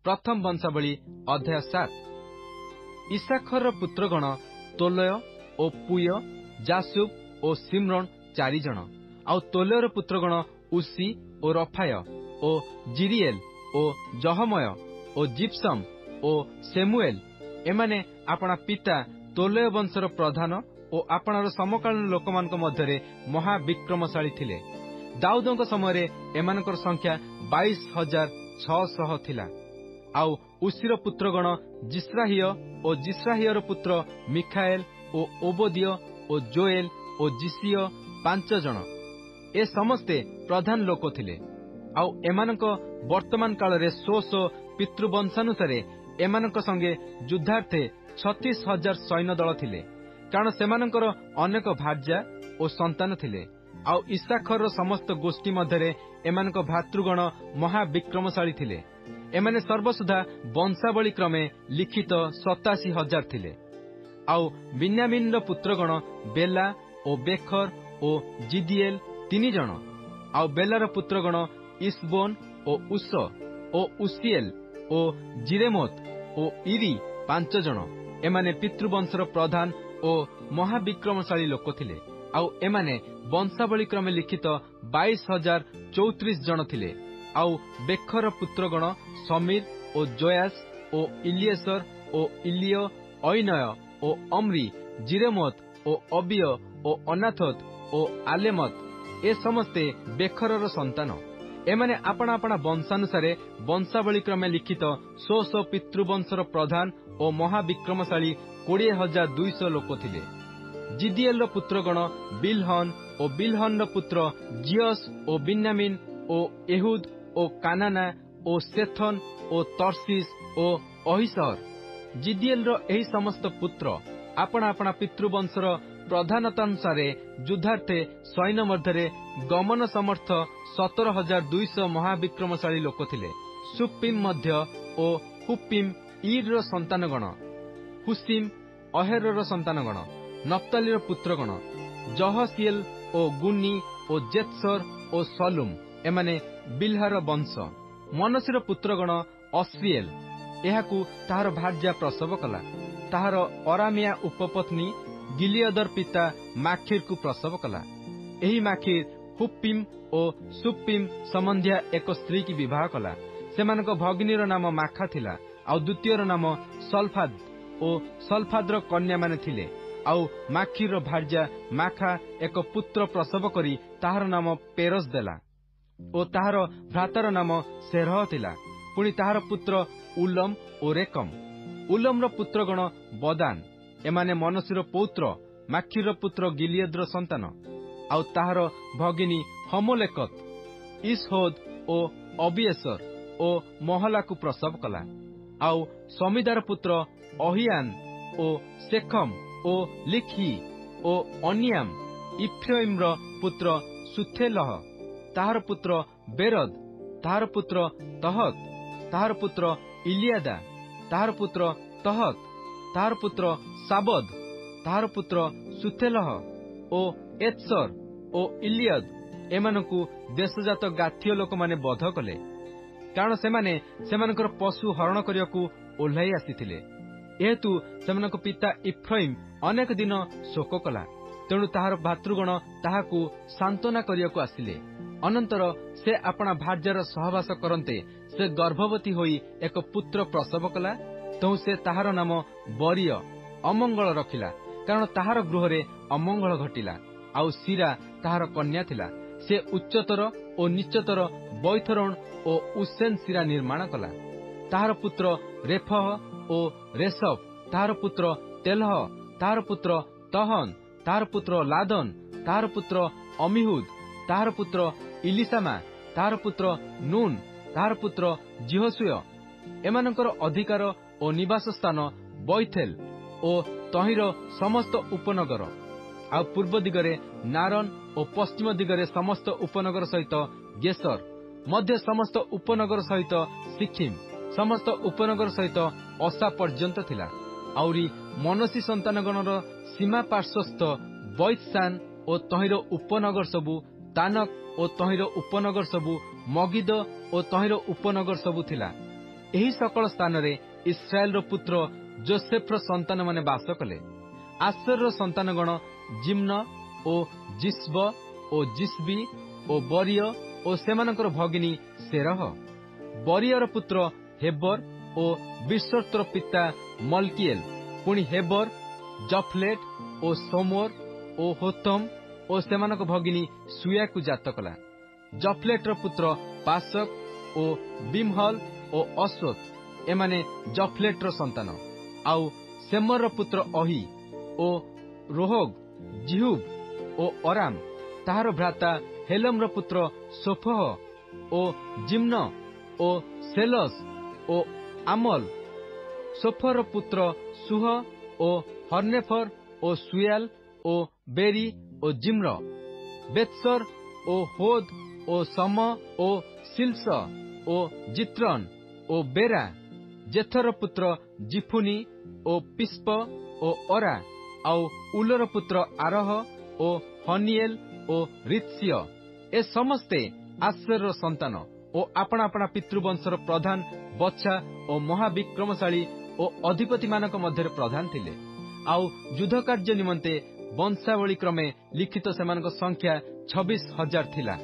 प्रथम वंशावली अध्याय 7। इसाखर पुत्रगण तोलय ओ पुय जासुब ओ सिम्रोन 4 जण। आउ तोलयर पुत्रगण उसी ओ रफाय ओ जिरिएल ओ जहमय ओ जिप्सम ओ सेमुएल। एमाने आपणा पिता तोलय वंशर प्रधान ओ आपणार समकालीन लोकमानक मध्यरे महाविक्रमशाली थिले। दाऊदଙ୍କ ସମୟରେ ଏମାନଙ୍କର ସଂଖ୍ୟା 22,600 ଥିଲା। ଆଉ ଉସିର ପୁତ୍ରଗଣ ଜିସ୍ରାହିୟ ଓ ଜିସ୍ରାହିୟର ପୁତ୍ର ମିଖାଏଲ ଓ ଓବଦିୟ ଓ ଜୋଏଲ ଓ ଜିସିୟ 5 ଜଣ। ଏ ସମସ୍ତେ ପ୍ରଧାନ ଲୋକ ଥିଲେ। ଆଉ ଏମାନଙ୍କ ବର୍ତ୍ତମାନ କାଳରେ ପିତୃବଂଶାନୁସାରେ ଏମାନଙ୍କ ସଙ୍ଗେ ଯୁଦ୍ଧାର୍ଥେ 36,000 ସୈନ୍ୟ ଦଳ ଥିଲେ, କାରଣ ସେମାନଙ୍କର ଅନେକ ଭାର୍ଯ୍ୟା ଓ ସନ୍ତାନ ଥିଲେ। ଆଉ ଇସାଖରର ସମସ୍ତ ଗୋଷ୍ଠୀ ମଧ୍ୟରେ ଏମାନଙ୍କ ଭାତୃଗଣ ମହାବିକ୍ରମଶାଳୀ ଥିଲେ। ଏମାନେ ସର୍ବସୁଦ୍ଧା ବଂଶାବଳୀ କ୍ରମେ ଲିଖିତ 87,000 ଥିଲେ। ଆଉ ବିନ୍ୟାମିନର ପୁତ୍ରଗଣ ବେଲା ଓ ବେଖର ଓ ଜିଦିଏଲ 3 ଜଣ। ଆଉ ବେଲାର ପୁତ୍ରଗଣ ଇସବୋନ ଓ ଉସ ଓ ଉସିଏଲ ଓ ଜିରେମୋତ ଓ ଇରି 5 ଜଣ। ଏମାନେ ପିତୃବଂଶର ପ୍ରଧାନ ଓ ମହାବିକ୍ରମଶାଳୀ ଲୋକ ଥିଲେ। ଆଉ ଏମାନେ ବଂଶାବଳୀ କ୍ରମେ ଲିଖିତ 22,034 ଜଣ ଥିଲେ। ଆଉ ବେଖର ପୁତ୍ରଗଣ ସମୀର ଓ ଜୟାସ ଓ ଇଲିଏସର ଓ ଇଲିୟ ଅଇନୟ ଓ ଅମ୍ରି ଜିରେମୋତ ଓ ଅବିୟ ଓ ଅନାଥୋତ ଓ ଆଲେମତ। ଏ ସମସ୍ତେ ବେଖରର ସନ୍ତାନ। ଏମାନେ ଆପଣା ଆପଣା ବଂଶାନୁସାରେ ବଂଶାବଳୀ କ୍ରମେ ଲିଖିତ 100 ପିତୃବଂଶର ପ୍ରଧାନ ଓ ମହାବିକ୍ରମଶାଳୀ 20,200 ଲୋକ ଥିଲେ। ଜିଦିଏଲର ପୁତ୍ରଗଣ ବିଲହନ ଓ ବିଲହନର ପୁତ୍ର ଜିଅସ ଓ ବିନ୍ୟାମିନ ଓ ଏହୁଦ ଓ କାନାନା ଓ ସେଥନ ଓ ତର୍ସିସ ଓ ଅହିସହର। ଜିଦିଏଲର ଏହି ସମସ୍ତ ପୁତ୍ର ଆପଣା ଆପଣା ପିତୃବଂଶର ପ୍ରଧାନତାନୁସାରେ ଯୁଦ୍ଧାର୍ଥେ ସୈନ୍ୟ ମଧ୍ୟରେ ଗମନ ସମର୍ଥ 17,200 ମହାବିକ୍ରମଶାଳୀ ଲୋକ ଥିଲେ। ସୁପିମ ମଧ୍ୟ ଓ ହୁପିମ ଇରର ସନ୍ତାନଗଣ। ହୁସିମ ଅହେରର ସନ୍ତାନଗଣ। ନପ୍ତାଲିର ପୁତ୍ରଗଣ ଜହସିଏଲ ଓ ଗୁନି ଓ ଜେତ୍ସର ଓ ସଲୁମ। ଏମାନେ ବିଲ୍ହାର ବଂଶ। ମନସିର ପୁତ୍ରଗଣ ଅସ୍ରିଏଲ। ଏହାକୁ ତାହାର ଭାର୍ଯ୍ୟା ପ୍ରସବ କଲା। ତାହାର ଅରାମିଆ ଉପପତ୍ନୀ ଗିଲିୟଦର ପିତା ମାଖିରକୁ ପ୍ରସବ କଲା। ଏହି ମାଖିର ହୁପିମ ଓ ସୁପିମ ସମ୍ବନ୍ଧିଆ ଏକ ସ୍ତ୍ରୀକି ବିବାହ କଲା। ସେମାନଙ୍କ ଭଗିନୀର ନାମ ମାଖା ଥିଲା। ଆଉ ଦ୍ୱିତୀୟର ନାମ ସଲଫାଦ ଓ ସଲଫାଦର କନ୍ୟାମାନେ ଥିଲେ। ଆଉ ମାଖିରର ଭାର୍ଯ୍ୟା ମାଖା ଏକ ପୁତ୍ର ପ୍ରସବ କରି ତାହାର ନାମ ପେରସ ଦେଲା। ଓ ତାହାର ଭ୍ରାତାର ନାମ ସେରହ ଥିଲା। ପୁଣି ତାହାର ପୁତ୍ର ଉଲମ ଓ ରେକମ। ଉଲମର ପୁତ୍ରଗଣ ବଦାନ। ଏମାନେ ମନସିର ପୌତ୍ର ମାଖିରର ପୁତ୍ର ଗିଲିୟଦର ସନ୍ତାନ। ଆଉ ତାହାର ଭଗିନୀ ହମୋଲେକତ ଇସହୋଦ ଓ ଅବିଏସର ଓ ମହଲାକୁ ପ୍ରସବ କଲା। ଆଉ ସମିଦାର ପୁତ୍ର ଅହିଆନ ଓ ସେଖମ ଓ ଲିଖି ଓ ଅନିଆମ। ଇଫ୍ରେଇମର ପୁତ୍ର ସୁଥେଲହ। ତାହାର ପୁତ୍ର ବେରଦ। ତାହାର ପୁତ୍ର ତହତ। ତାହାର ପୁତ୍ର ଇଲିଆଦା। ତାହାର ପୁତ୍ର ତହତ। ତାହାର ପୁତ୍ର ସାବଦ। ତାହାର ପୁତ୍ର ସୁଥେଲହ ଓ ଏତ୍ସର ଓ ଇଲିୟଦ। ଏମାନଙ୍କୁ ଦେଶଜାତ ଗାଥୀୟ ଲୋକମାନେ ବଧ କଲେ, କାରଣ ସେମାନେ ସେମାନଙ୍କର ପଶୁ ହରଣ କରିବାକୁ ଓହ୍ଲାଇ ଆସିଥିଲେ। ଏହେତୁ ସେମାନଙ୍କ ପିତା ଇଫ୍ରାଇମ ଅନେକ ଦିନ ଶୋକ କଲା। ତେଣୁ ତାହାର ଭାତୃଗଣ ତାହାକୁ ସାନ୍ତ୍ୱନା କରିବାକୁ ଆସିଲେ। ଅନନ୍ତର ସେ ଆପଣା ଭାର୍ଯ୍ୟାର ସହବାସ କରନ୍ତେ ସେ ଗର୍ଭବତୀ ହୋଇ ଏକ ପୁତ୍ର ପ୍ରସବ କଲା। ତେଣୁ ସେ ତାହାର ନାମ ବରିୟ ଅମଙ୍ଗଳ ରଖିଲା, କାରଣ ତାହାର ଗୃହରେ ଅମଙ୍ଗଳ ଘଟିଲା। ଆଉ ସିରା ତାହାର କନ୍ୟା ଥିଲା। ସେ ଉଚ୍ଚତର ଓ ନିଚତର ବୈଥରୋଣ ଓ ଉସେନ ସିରା ନିର୍ମାଣ କଲା। ତାହାର ପୁତ୍ର ରେଫହ ଓ ରେସଫ। ତାହାର ପୁତ୍ର ତେଲହ। ତାହାର ପୁତ୍ର ତହନ। ତାହାର ପୁତ୍ର ଲାଦନ। ତାହାର ପୁତ୍ର ଅମିହୁଦ। ତାହାର ପୁତ୍ର ଇଲିସାମା। ତାହାର ପୁତ୍ର ନୁନ। ତାହାର ପୁତ୍ର ଜିହୋସୁୟ। ଏମାନଙ୍କର ଅଧିକାର ଓ ନିବାସ ସ୍ଥାନ ବୈଥେଲ ଓ ତହିଁର ସମସ୍ତ ଉପନଗର। ଆଉ ପୂର୍ବ ଦିଗରେ ନାରନ ଓ ପଶ୍ଚିମ ଦିଗରେ ସମସ୍ତ ଉପନଗର ସହିତ ଗେସର। ମଧ୍ୟ ସମସ୍ତ ଉପନଗର ସହିତ ସିଖିମ। ସମସ୍ତ ଉପନଗର ସହିତ ଅସା ପର୍ଯ୍ୟନ୍ତ ଥିଲା। ଆହୁରି ମନସି ସନ୍ତାନଗଣର ସୀମା ପାର୍ଶ୍ୱସ୍ଥ ବୈତସାନ ଓ ତହିଁର ଉପନଗର ସବୁ, ତାନକ ଓ ତହିଁର ଉପନଗର ସବୁ, ମଗିଦ ଓ ତହିଁର ଉପନଗର ସବୁ ଥିଲା। ଏହି ସକଳ ସ୍ଥାନରେ ଇସ୍ରାଏଲର ପୁତ୍ର ଯୋସେଫର ସନ୍ତାନମାନେ ବାସ କଲେ। ଆସେରର ସନ୍ତାନଗଣ ଜିମ୍ନ ଓ ଜିସ୍ବ ଓ ଜିସ୍ବି ଓ ବରିୟ ଓ ସେମାନଙ୍କର ଭଗିନୀ ସେରହ। ବରିୟର ପୁତ୍ର ହେବର ଓ ବିଶ୍ୱର୍ତ୍ତର ପିତା ମଲକିଏଲ। ପୁଣି ହେବର ଜଫଲେଟ ଓ ସୋମର ଓ ହୋତମ ଓ ସେମାନଙ୍କ ଭଗିନୀ ସୁୟାକୁ ଜାତ କଲା। ଜଫଲେଟର ପୁତ୍ର ପାସକ ଓ ବିମହଲ ଓ ଅଶ୍ୱତ, ଏମାନେ ଜଫଲେଟର ସନ୍ତାନ। ଆଉ ସେମରର ପୁତ୍ର ଅହି ଓ ରୋହଗ, ଜିହୁବ ଓ ଅରାମ। ତାହାର ଭ୍ରାତା ହେଲମର ପୁତ୍ର ସୋଫହ ଓ ଜିମ୍ନ ଓ ସେଲସ ଓ ଆମଲ। ସୋଫର ପୁତ୍ର ସୁହ ଓ ହର୍ନେଫର ଓ ସୁୟାଲ ଓ ବେରି ଓ ଜିମ୍ର। ବେତ୍ସର ଓ ହୋଦ ଓ ସମ ଓ ସିଲସ ଓ ଜିତ୍ରନ ଓ ବେରା। ଜେଥର ପୁତ୍ର ଜିଫୁନି ଓ ପିସ୍ପ ଓ ଅରା। ଆଉ ଉଲର ପୁତ୍ର ଆରହ ଓ ହନିଏଲ ଓ ରିତ୍ସିୟ। ଏ ସମସ୍ତେ ଆସେରର ସନ୍ତାନ ଓ ଆପଣା ଆପଣା ପିତୃବଂଶର ପ୍ରଧାନ, ବଚ୍ଛା ଓ ମହାବିକ୍ରମଶାଳୀ ଓ ଅଧିପତିମାନଙ୍କ ମଧ୍ୟରେ ପ୍ରଧାନ ଥିଲେ। ଆଉ ଯୁଦ୍ଧ କାର୍ଯ୍ୟ ନିମନ୍ତେ ବଂଶାବଳୀ କ୍ରମେ ଲିଖିତ ସେମାନଙ୍କ ସଂଖ୍ୟା 26,000 ଥିଲା।